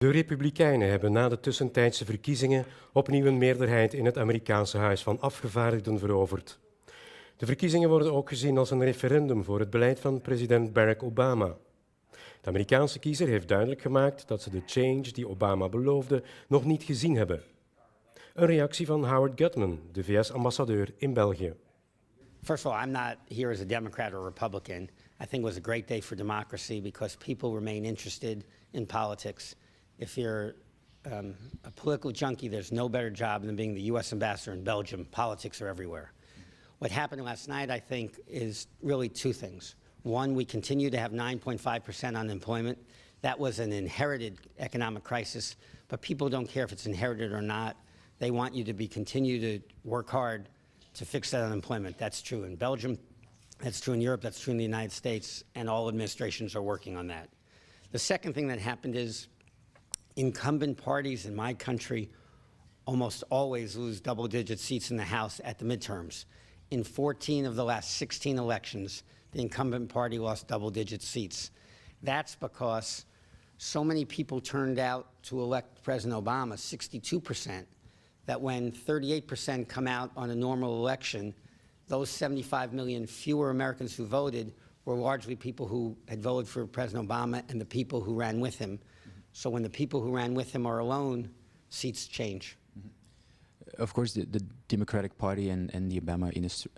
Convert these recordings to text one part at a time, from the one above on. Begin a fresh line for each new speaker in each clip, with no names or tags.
De Republikeinen hebben na de tussentijdse verkiezingen opnieuw een meerderheid in het Amerikaanse Huis van Afgevaardigden veroverd. De verkiezingen worden ook gezien als een referendum voor het beleid van president Barack Obama. De Amerikaanse kiezer heeft duidelijk gemaakt dat ze de change die Obama beloofde nog niet gezien hebben. Een reactie van Howard Gutman, de VS-ambassadeur in België.
First of all, I'm not here as a Democrat or Republican. I think it was a great day for democracy because people remain interested in politics. If you're a political junkie, there's no better job than being the U.S. ambassador in Belgium. Politics are everywhere. What happened last night, I think, is really two things. One, we continue to have 9.5% unemployment. That was an inherited economic crisis, but people don't care if it's inherited or not. They want you to continue to work hard to fix that unemployment. That's true in Belgium, that's true in Europe, that's true in the United States, and all administrations are working on that. The second thing that happened is incumbent parties in my country almost always lose double-digit seats in the House at the midterms. In 14 of the last 16 elections, the incumbent party lost double-digit seats. That's because so many people turned out to elect President Obama, 62%, that when 38% come out on a normal election, those 75 million fewer Americans who voted were largely people who had voted for President Obama and the people who ran with him. So when the people who ran with him are alone, seats change.
Of course, the Democratic Party and the Obama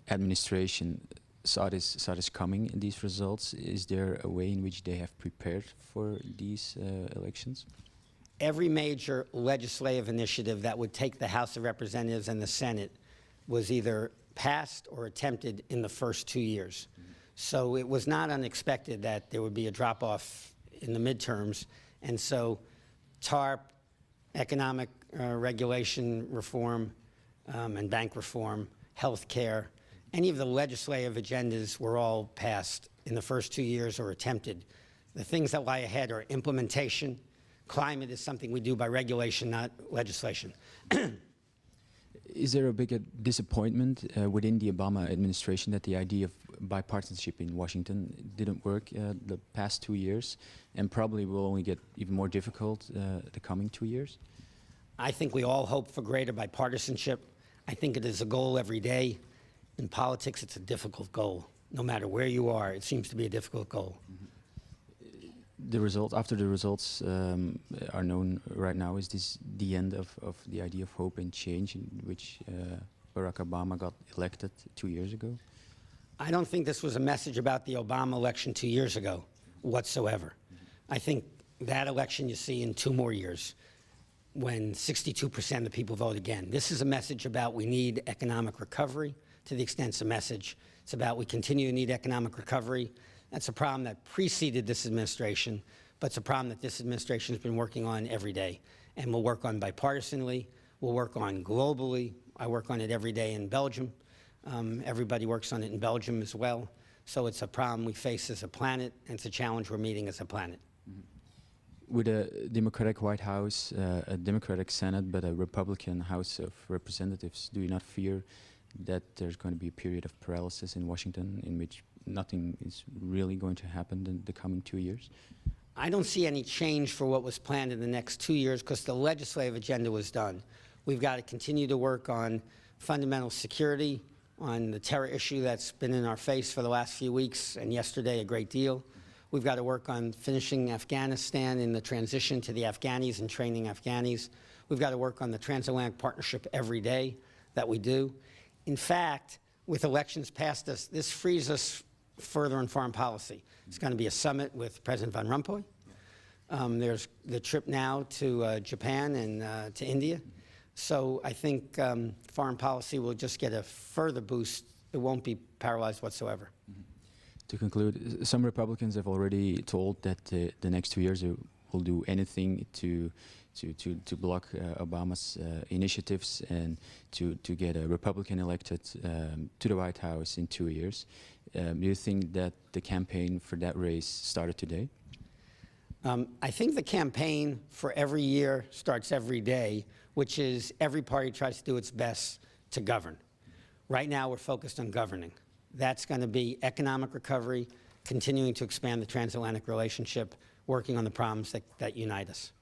administration saw this coming in these results. Is there a way in which they have prepared for these elections?
Every major legislative initiative that would take the House of Representatives and the Senate was either passed or attempted in the first 2 years. So it was not unexpected that there would be a drop-off in the midterms. And so TARP, economic regulation reform, and bank reform, health care, any of the legislative agendas were all passed in the first 2 years or attempted. The things that lie ahead are implementation. Climate is something we do by regulation, not legislation.
Is there a bigger disappointment within the Obama administration that the idea of bipartisanship in Washington didn't work the past 2 years and probably will only get even more difficult the coming 2 years?
I think we all hope for greater bipartisanship. I think it is a goal every day. In politics, it's a difficult goal. No matter where you are, it seems to be a difficult goal.
After the results are known right now, is this the end of the idea of hope and change in which Barack Obama got elected 2 years ago?
I don't think this was a message about the Obama election 2 years ago whatsoever. I think that election you see in 2 more years when 62% of the people vote again. This is a message about we need economic recovery. To the extent it's a message, it's about we continue to need economic recovery. That's a problem that preceded this administration, but it's a problem that this administration has been working on every day. And we'll work on bipartisanly, we'll work on globally. I work on it every day in Belgium. Everybody works on it in Belgium as well. So it's a problem we face as a planet, and it's a challenge we're meeting as a planet.
With a Democratic White House, a Democratic Senate, but a Republican House of Representatives, do you not fear that there's going to be a period of paralysis in Washington in which nothing is really going to happen in the coming 2 years?
I don't see any change for what was planned in the next 2 years because the legislative agenda was done. We've got to continue to work on fundamental security, on the terror issue that's been in our face for the last few weeks and yesterday a great deal. We've got to work on finishing Afghanistan in the transition to the Afghanis and training Afghanis. We've got to work on the transatlantic partnership every day that we do. In fact, with elections past us, this frees us further in foreign policy. It's going to be a summit with President Van Rompuy. There's the trip now to Japan and to India. So I think foreign policy will just get a further boost. It won't be paralyzed whatsoever.
To conclude, some Republicans have already told that the next 2 years will do anything to block Obama's initiatives and to get a Republican elected to the White House in 2 years. Do you think that the campaign for that race started today?
I think the campaign for every year starts every day, which is every party tries to do its best to govern. Right now, we're focused on governing. That's going to be economic recovery, continuing to expand the transatlantic relationship, working on the problems that unite us.